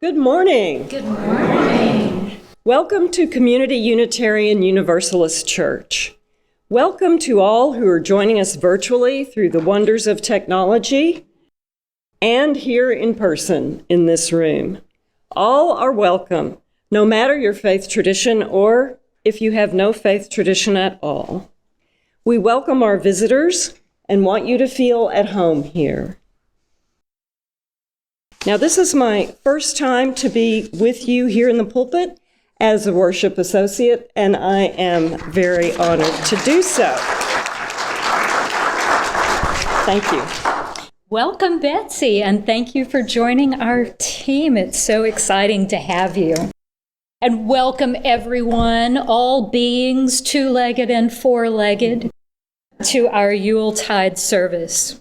Good morning. Good morning. Welcome to Community Unitarian Universalist Church. Welcome to all who are joining us virtually through the wonders of technology and here in person in this room. All are welcome, no matter your faith tradition or if you have no faith tradition at all. We welcome our visitors and want you to feel at home here. Now, this is my first time to be with you here in the pulpit as a worship associate, and I am very honored to do so. Thank you. Welcome, Betsy, and thank you for joining our team. It's so exciting to have you. And welcome, everyone, all beings, two-legged and four-legged, to our Yuletide service.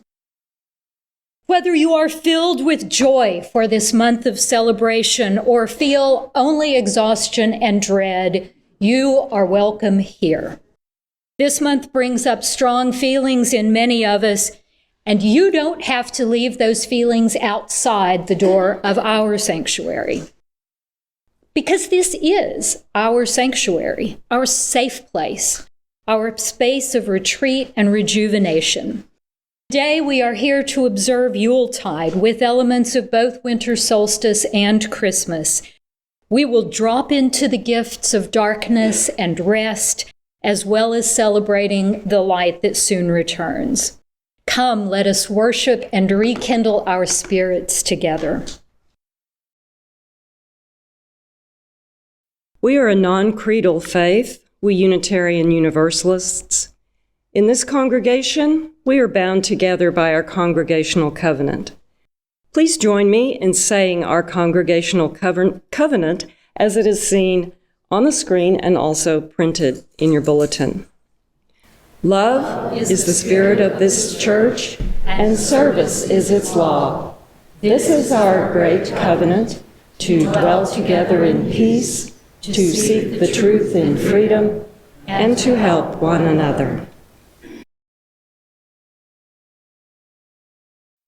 Whether you are filled with joy for this month of celebration or feel only exhaustion and dread, you are welcome here. This month brings up strong feelings in many of us, and you don't have to leave those feelings outside the door of our sanctuary. Because this is our sanctuary, our safe place, our space of retreat and rejuvenation. Today, we are here to observe Yuletide with elements of both winter solstice and Christmas. We will drop into the gifts of darkness and rest, as well as celebrating the light that soon returns. Come, let us worship and rekindle our spirits together. We are a non-creedal faith, we Unitarian Universalists. In this congregation, we are bound together by our congregational covenant. Please join me in saying our congregational covenant as it is seen on the screen and also printed in your bulletin. Love is the spirit of this church, and service is its law. This is our great covenant, to dwell together in peace, to seek the truth in freedom, and to help one another.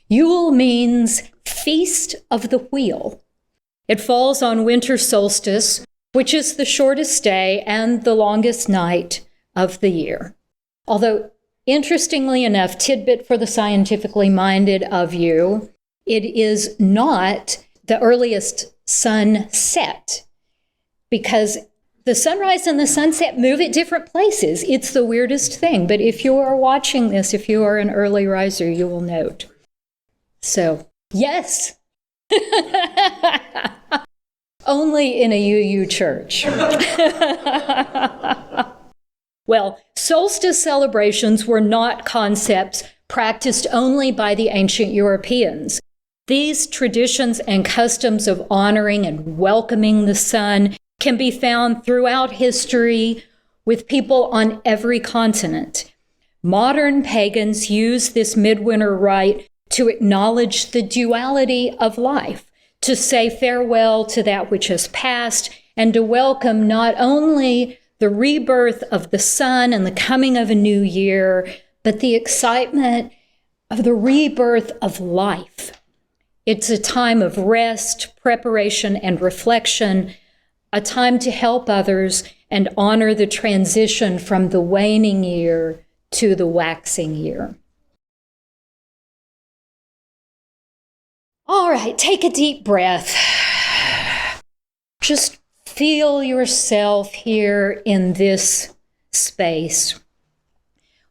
Yule means Feast of the Wheel. It falls on winter solstice, which is the shortest day and the longest night of the year. Although, interestingly enough, tidbit for the scientifically minded of you, it is not the earliest sunset, because the sunrise and the sunset move at different places. It's the weirdest thing, but if you are watching this, if you are an early riser, you will note. So, yes, only in a UU church. Well, solstice celebrations were not concepts practiced only by the ancient Europeans. These traditions and customs of honoring and welcoming the sun can be found throughout history with people on every continent. Modern pagans use this midwinter rite to acknowledge the duality of life, to say farewell to that which has passed, and to welcome not only the rebirth of the sun and the coming of a new year, but the excitement of the rebirth of life. It's a time of rest, preparation, and reflection, a time to help others and honor the transition from the waning year to the waxing year. All right, take a deep breath. Just feel yourself here in this space.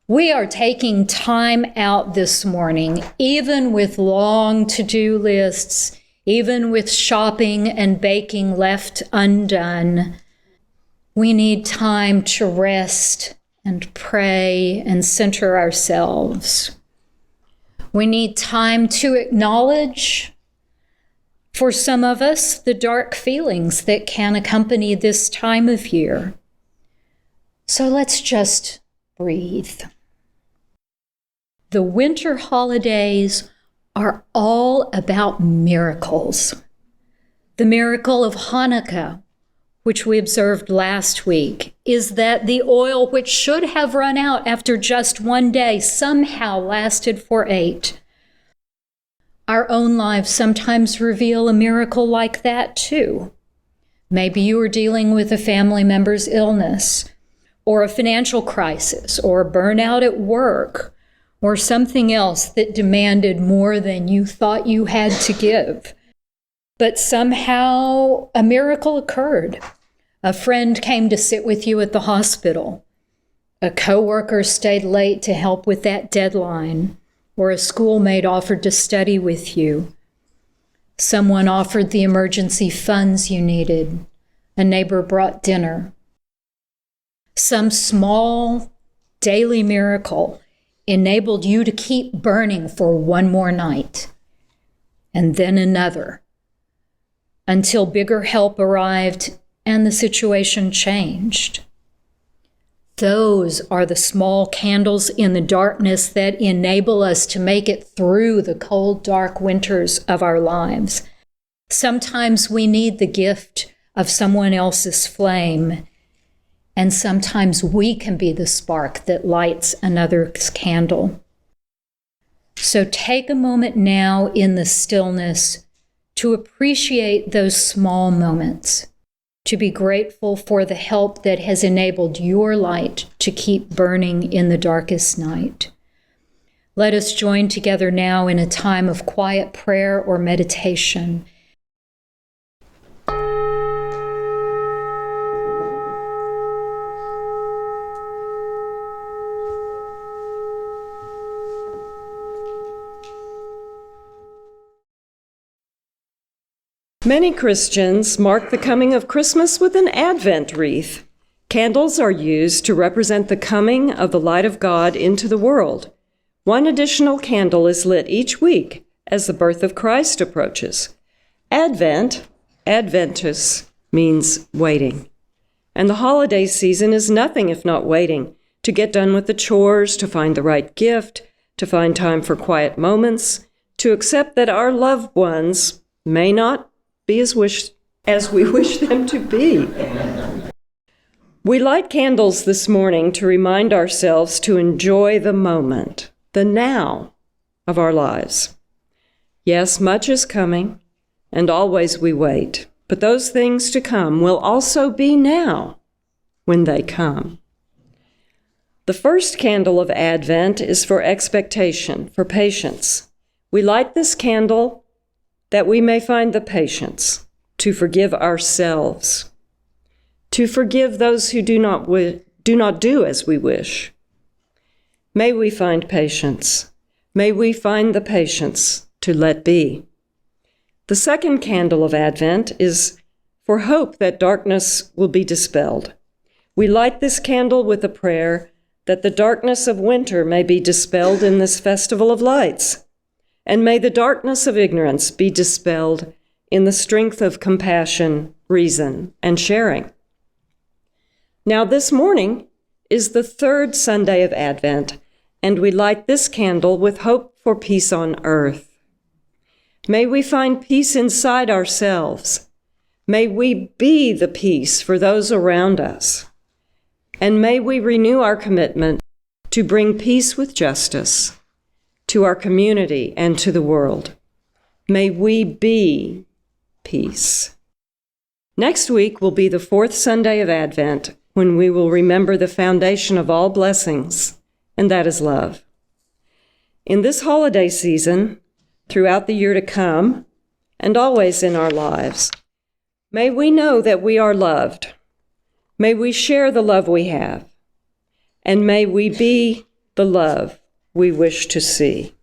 We are taking time out this morning, even with long to-do lists, even with shopping and baking left undone. We need time to rest and pray and center ourselves. We need time to acknowledge, for some of us, the dark feelings that can accompany this time of year. So let's just breathe. The winter holidays are all about miracles. The miracle of Hanukkah, which we observed last week, is that the oil which should have run out after just one day somehow lasted for 8. Our own lives sometimes reveal a miracle like that too. Maybe you are dealing with a family member's illness, or a financial crisis, or burnout at work, or something else that demanded more than you thought you had to give. But somehow a miracle occurred. A friend came to sit with you at the hospital. A coworker stayed late to help with that deadline, or a schoolmate offered to study with you. Someone offered the emergency funds you needed. A neighbor brought dinner. Some small daily miracle enabled you to keep burning for one more night, and then another, until bigger help arrived and the situation changed. Those are the small candles in the darkness that enable us to make it through the cold, dark winters of our lives. Sometimes we need the gift of someone else's flame, and sometimes we can be the spark that lights another's candle. So take a moment now in the stillness to appreciate those small moments, to be grateful for the help that has enabled your light to keep burning in the darkest night. Let us join together now in a time of quiet prayer or meditation. Many Christians mark the coming of Christmas with an Advent wreath. Candles are used to represent the coming of the light of God into the world. One additional candle is lit each week as the birth of Christ approaches. Advent, Adventus, means waiting. And the holiday season is nothing if not waiting, to get done with the chores, to find the right gift, to find time for quiet moments, to accept that our loved ones may not be as we wish them to be. We light candles this morning to remind ourselves to enjoy the moment, the now of our lives. Yes, much is coming, and always we wait, but those things to come will also be now when they come. The first candle of Advent is for expectation, for patience. We light this candle that we may find the patience to forgive ourselves, to forgive those who do not do as we wish. May we find patience. May we find the patience to let be. The second candle of Advent is for hope that darkness will be dispelled. We light this candle with a prayer that the darkness of winter may be dispelled in this festival of lights. And may the darkness of ignorance be dispelled in the strength of compassion, reason, and sharing. Now, this morning is the third Sunday of Advent, and we light this candle with hope for peace on earth. May we find peace inside ourselves. May we be the peace for those around us. And may we renew our commitment to bring peace with justice to our community and to the world. May we be peace. Next week will be the fourth Sunday of Advent, when we will remember the foundation of all blessings, and that is love. In this holiday season, throughout the year to come, and always in our lives, may we know that we are loved. May we share the love we have, and may we be the love we wish to see.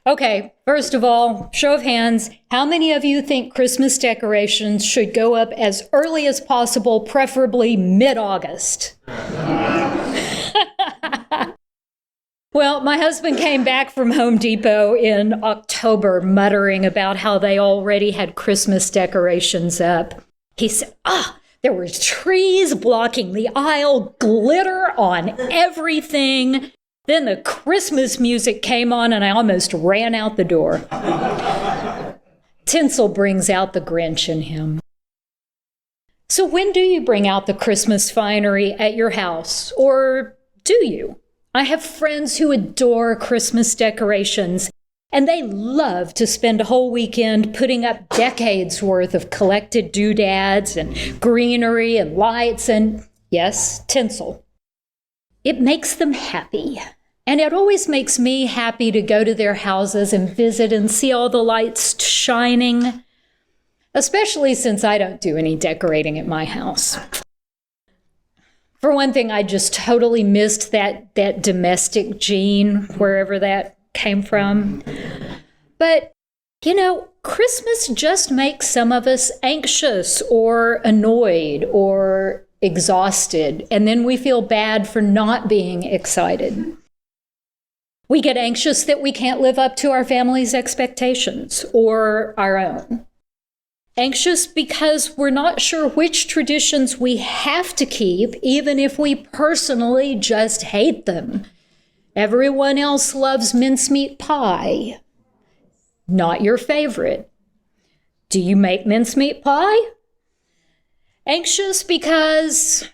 Okay, first of all, show of hands, how many of you think Christmas decorations should go up as early as possible, preferably mid-August? Well, my husband came back from Home Depot in October muttering about how they already had Christmas decorations up. He said, there were trees blocking the aisle, glitter on everything. Then the Christmas music came on and I almost ran out the door. Tinsel brings out the Grinch in him. So when do you bring out the Christmas finery at your house or Do you? I have friends who adore Christmas decorations, and they love to spend a whole weekend putting up decades worth of collected doodads and greenery and lights and, yes, tinsel. It makes them happy. And it always makes me happy to go to their houses and visit and see all the lights shining, especially since I don't do any decorating at my house. For one thing, I just totally missed that domestic gene, wherever that came from. But, Christmas just makes some of us anxious or annoyed or exhausted, and then we feel bad for not being excited. We get anxious that we can't live up to our family's expectations or our own. Anxious because we're not sure which traditions we have to keep, even if we personally just hate them. Everyone else loves mincemeat pie. Not your favorite. Do you make mincemeat pie? Anxious because,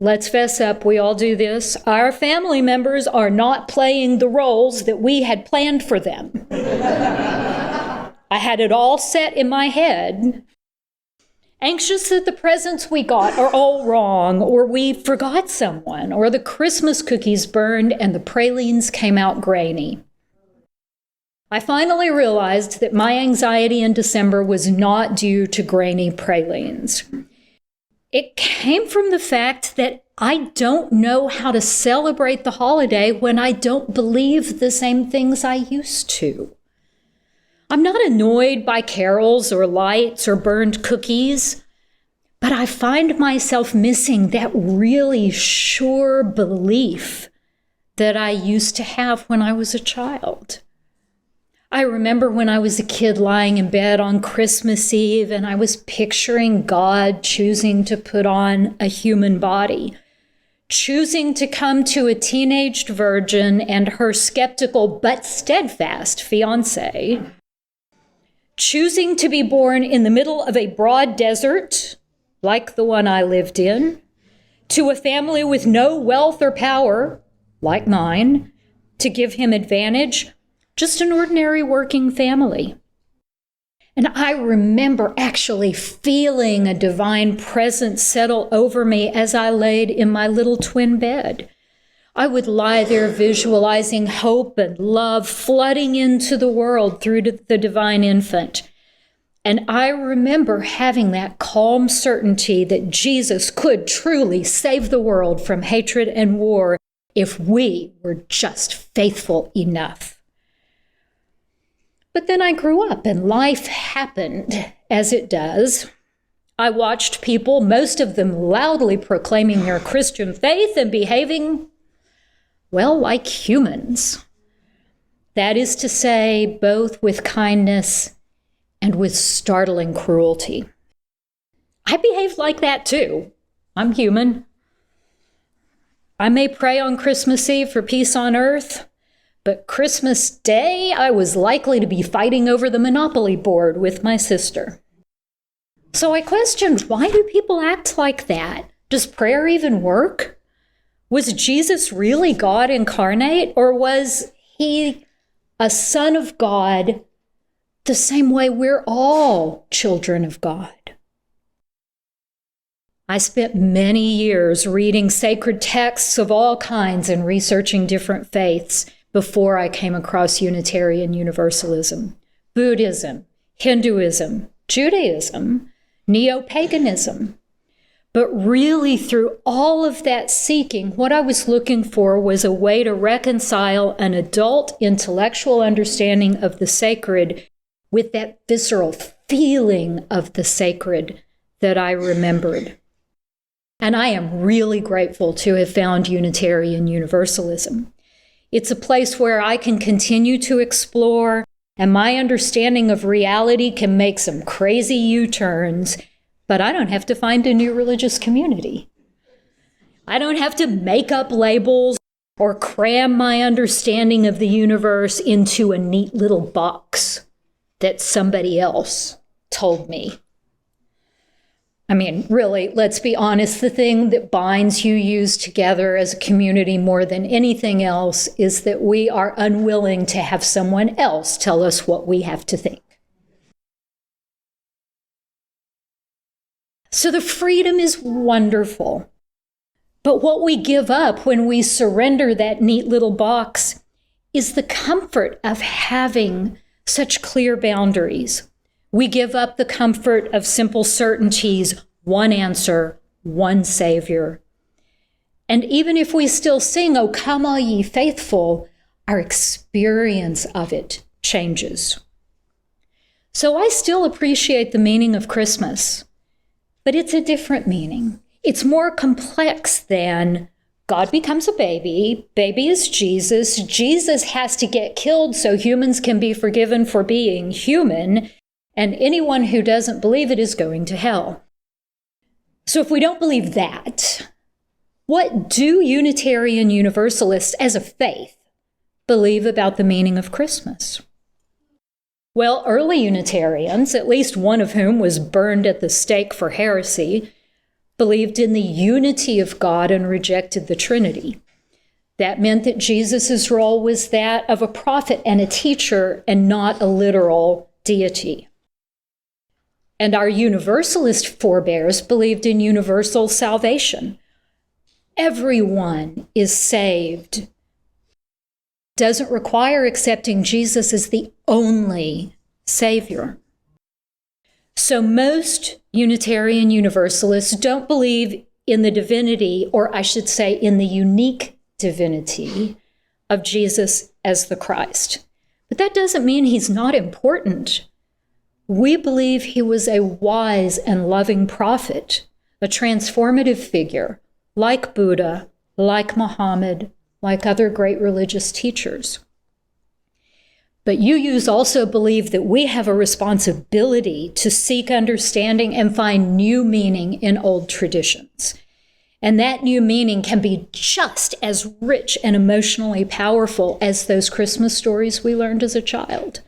let's fess up, we all do this, our family members are not playing the roles that we had planned for them. I had it all set in my head. Anxious that the presents we got are all wrong, or we forgot someone, or the Christmas cookies burned and the pralines came out grainy. I finally realized that my anxiety in December was not due to grainy pralines. It came from the fact that I don't know how to celebrate the holiday when I don't believe the same things I used to. I'm not annoyed by carols or lights or burned cookies, but I find myself missing that really sure belief that I used to have when I was a child. I remember when I was a kid lying in bed on Christmas Eve and I was picturing God choosing to put on a human body, choosing to come to a teenaged virgin and her skeptical but steadfast fiance, choosing to be born in the middle of a broad desert, like the one I lived in, to a family with no wealth or power, like mine, to give him advantage, just an ordinary working family. And I remember actually feeling a divine presence settle over me as I laid in my little twin bed. I would lie there visualizing hope and love flooding into the world through the divine infant. And I remember having that calm certainty that Jesus could truly save the world from hatred and war if we were just faithful enough. But then I grew up and life happened, as it does. I watched people, most of them loudly proclaiming their Christian faith and behaving, well, like humans. That is to say, both with kindness and with startling cruelty. I behaved like that too. I'm human. I may pray on Christmas Eve for peace on earth, but Christmas Day, I was likely to be fighting over the Monopoly board with my sister. So I questioned, why do people act like that? Does prayer even work? Was Jesus really God incarnate, or was he a son of God the same way we're all children of God? I spent many years reading sacred texts of all kinds and researching different faiths before I came across Unitarian Universalism, Buddhism, Hinduism, Judaism, neo-paganism. But really, through all of that seeking, what I was looking for was a way to reconcile an adult intellectual understanding of the sacred with that visceral feeling of the sacred that I remembered. And I am really grateful to have found Unitarian Universalism. It's a place where I can continue to explore, and my understanding of reality can make some crazy U-turns, but I don't have to find a new religious community. I don't have to make up labels or cram my understanding of the universe into a neat little box that somebody else told me. I mean, really, let's be honest, the thing that binds UUs together as a community more than anything else is that we are unwilling to have someone else tell us what we have to think. So the freedom is wonderful. But what we give up when we surrender that neat little box is the comfort of having such clear boundaries. We give up the comfort of simple certainties, one answer, one Savior. And even if we still sing, "O come all ye faithful," our experience of it changes. So I still appreciate the meaning of Christmas, but it's a different meaning. It's more complex than God becomes a baby, baby is Jesus, Jesus has to get killed so humans can be forgiven for being human, and anyone who doesn't believe it is going to hell. So if we don't believe that, what do Unitarian Universalists as a faith believe about the meaning of Christmas? Well, early Unitarians, at least one of whom was burned at the stake for heresy, believed in the unity of God and rejected the Trinity. That meant that Jesus' role was that of a prophet and a teacher and not a literal deity. And our Universalist forebears believed in universal salvation. Everyone is saved. Doesn't require accepting Jesus as the only Savior. So most Unitarian Universalists don't believe in the divinity, or I should say in the unique divinity of Jesus as the Christ. But that doesn't mean he's not important. We believe he was a wise and loving prophet, a transformative figure, like Buddha, like Muhammad, like other great religious teachers. But UUs also believe that we have a responsibility to seek understanding and find new meaning in old traditions. And that new meaning can be just as rich and emotionally powerful as those Christmas stories we learned as a child.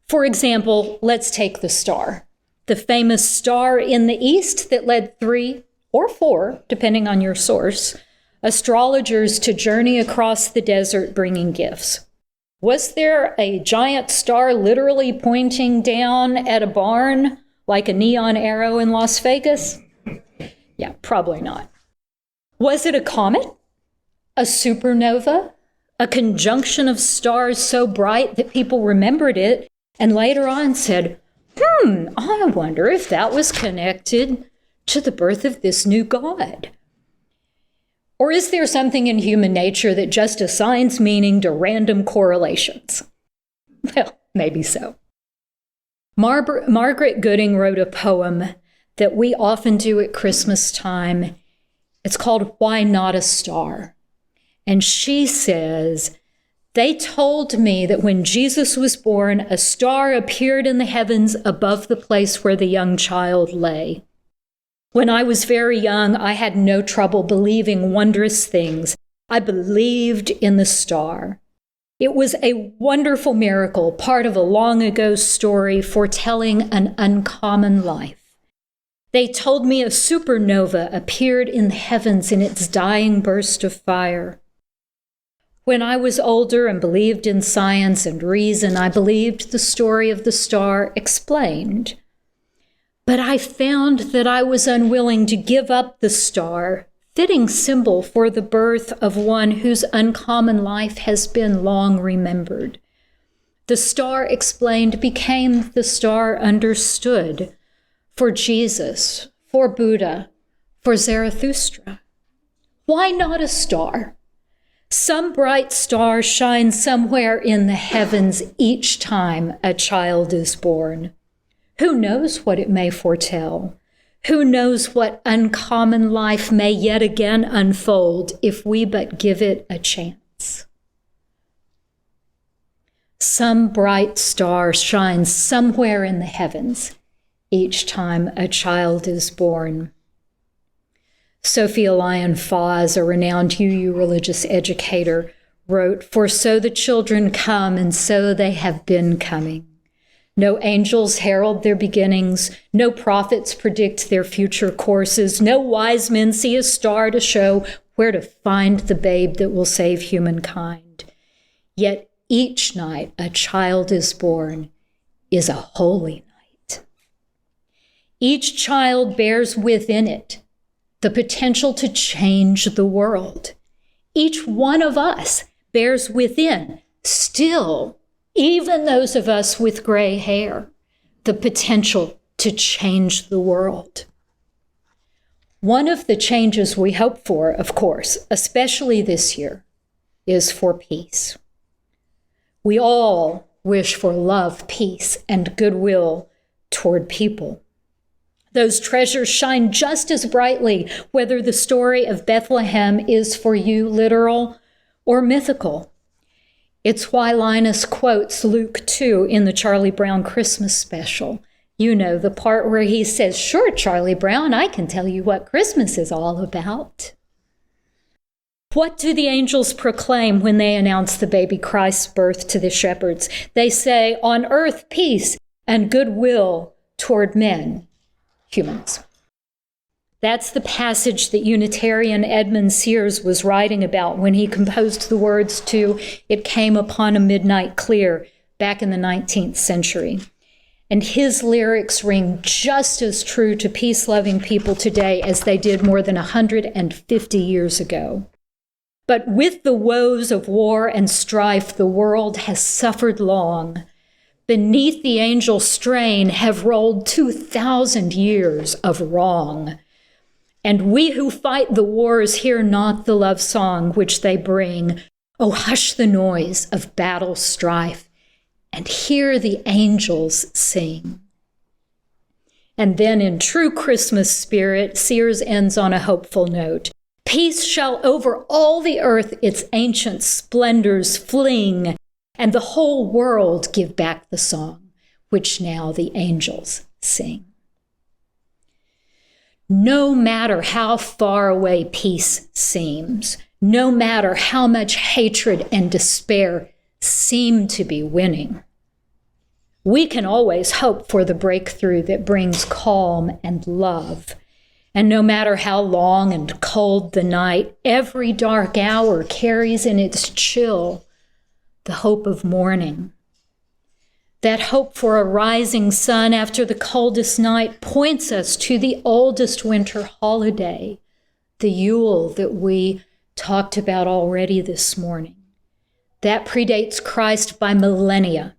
For example, let's take the star, the famous star in the east that led 3 or 4, depending on your source, astrologers to journey across the desert bringing gifts. Was there a giant star literally pointing down at a barn like a neon arrow in Las Vegas? Yeah, probably not. Was it a comet? A supernova? A conjunction of stars so bright that people remembered it and later on said, I wonder if that was connected to the birth of this new God? Or is there something in human nature that just assigns meaning to random correlations? Well, maybe so. Margaret Gooding wrote a poem that we often do at Christmas time. It's called "Why Not a Star?" And she says, "They told me that when Jesus was born, a star appeared in the heavens above the place where the young child lay. When I was very young, I had no trouble believing wondrous things. I believed in the star. It was a wonderful miracle, part of a long ago story foretelling an uncommon life. They told me a supernova appeared in the heavens in its dying burst of fire. When I was older and believed in science and reason, I believed the story of the star explained. But I found that I was unwilling to give up the star, fitting symbol for the birth of one whose uncommon life has been long remembered. The star explained became the star understood for Jesus, for Buddha, for Zarathustra. Why not a star? Some bright star shines somewhere in the heavens each time a child is born. Who knows what it may foretell? Who knows what uncommon life may yet again unfold if we but give it a chance? Some bright star shines somewhere in the heavens each time a child is born. Sophia Lyon Foz, a renowned UU religious educator, wrote, "For so the children come, and so they have been coming. No angels herald their beginnings. No prophets predict their future courses. No wise men see a star to show where to find the babe that will save humankind. Yet each night a child is born is a holy night. Each child bears within it the potential to change the world. Each one of us bears within, still, even those of us with gray hair, the potential to change the world. One of the changes we hope for, of course, especially this year, is for peace. We all wish for love, peace, and goodwill toward people. Those treasures shine just as brightly, whether the story of Bethlehem is for you literal or mythical. It's why Linus quotes Luke 2 in the Charlie Brown Christmas special. You know, the part where he says, "Sure, Charlie Brown, I can tell you what Christmas is all about." What do the angels proclaim when they announce the baby Christ's birth to the shepherds? They say, "On earth, peace and goodwill toward men," humans. That's the passage that Unitarian Edmund Sears was writing about when he composed the words to "It Came Upon a Midnight Clear" back in the 19th century. And his lyrics ring just as true to peace-loving people today as they did more than 150 years ago. But with the woes of war and strife, the world has suffered long. Beneath the angel strain have rolled 2,000 years of wrong. And we who fight the wars hear not the love song which they bring. Oh, hush the noise of battle strife, and hear the angels sing. And then in true Christmas spirit, Sears ends on a hopeful note. Peace shall over all the earth its ancient splendors fling, and the whole world give back the song which now the angels sing. No matter how far away peace seems, no matter how much hatred and despair seem to be winning, we can always hope for the breakthrough that brings calm and love. And no matter how long and cold the night, every dark hour carries in its chill the hope of morning. That hope for a rising sun after the coldest night points us to the oldest winter holiday, the Yule that we talked about already this morning. That predates Christ by millennia.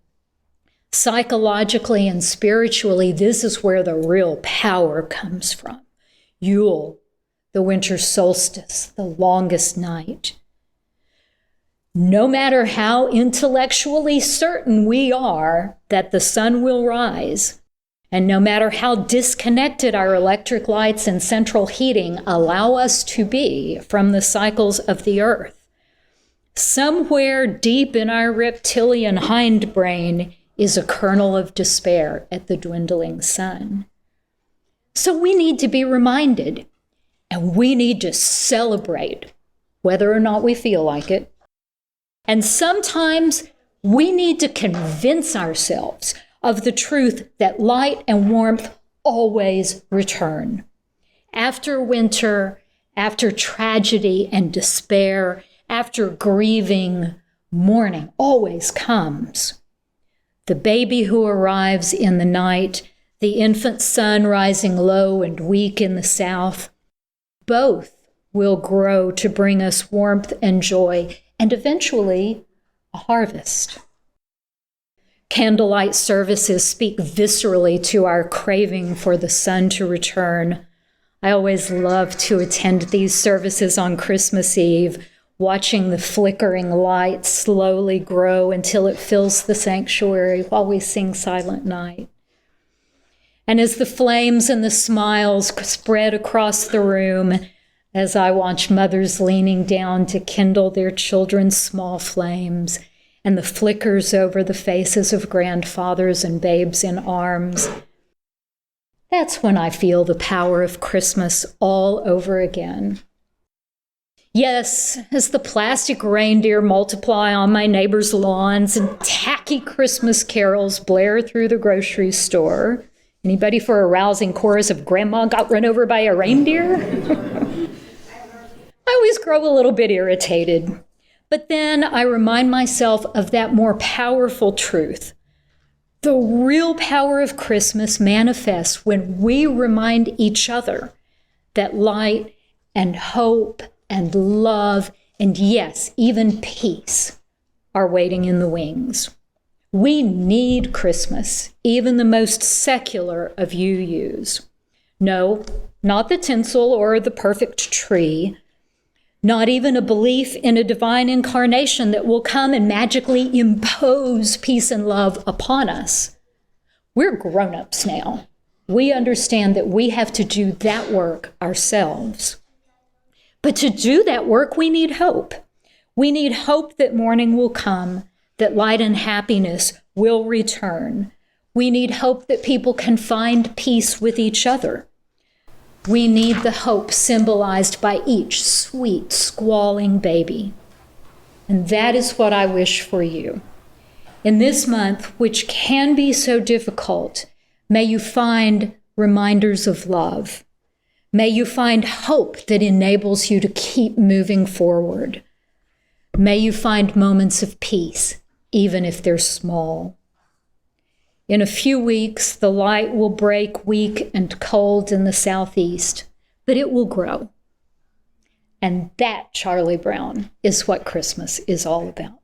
Psychologically and spiritually, this is where the real power comes from. Yule, the winter solstice, the longest night. No matter how intellectually certain we are that the sun will rise, and no matter how disconnected our electric lights and central heating allow us to be from the cycles of the earth, somewhere deep in our reptilian hindbrain is a kernel of despair at the dwindling sun. So we need to be reminded, and we need to celebrate, whether or not we feel like it. And sometimes we need to convince ourselves of the truth that light and warmth always return. After winter, after tragedy and despair, after grieving, morning always comes. The baby who arrives in the night, the infant sun rising low and weak in the south, both will grow to bring us warmth and joy, and eventually a harvest. Candlelight services speak viscerally to our craving for the sun to return. I always love to attend these services on Christmas Eve, watching the flickering light slowly grow until it fills the sanctuary while we sing Silent Night. And as the flames and the smiles spread across the room, as I watch mothers leaning down to kindle their children's small flames, and the flickers over the faces of grandfathers and babes in arms, that's when I feel the power of Christmas all over again. Yes, as the plastic reindeer multiply on my neighbors' lawns and tacky Christmas carols blare through the grocery store. Anybody for a rousing chorus of Grandma got run over by a reindeer? I always grow a little bit irritated. But then I remind myself of that more powerful truth. The real power of Christmas manifests when we remind each other that light and hope and love and, yes, even peace are waiting in the wings. We need Christmas, even the most secular of UUs. No, not the tinsel or the perfect tree, not even a belief in a divine incarnation that will come and magically impose peace and love upon us. We're grown-ups now. We understand that we have to do that work ourselves. But to do that work, we need hope. We need hope that morning will come, that light and happiness will return. We need hope that people can find peace with each other. We need the hope symbolized by each sweet, squalling baby. And that is what I wish for you. In this month, which can be so difficult, may you find reminders of love. May you find hope that enables you to keep moving forward. May you find moments of peace, even if they're small. In a few weeks, the light will break weak and cold in the southeast, but it will grow. And that, Charlie Brown, is what Christmas is all about.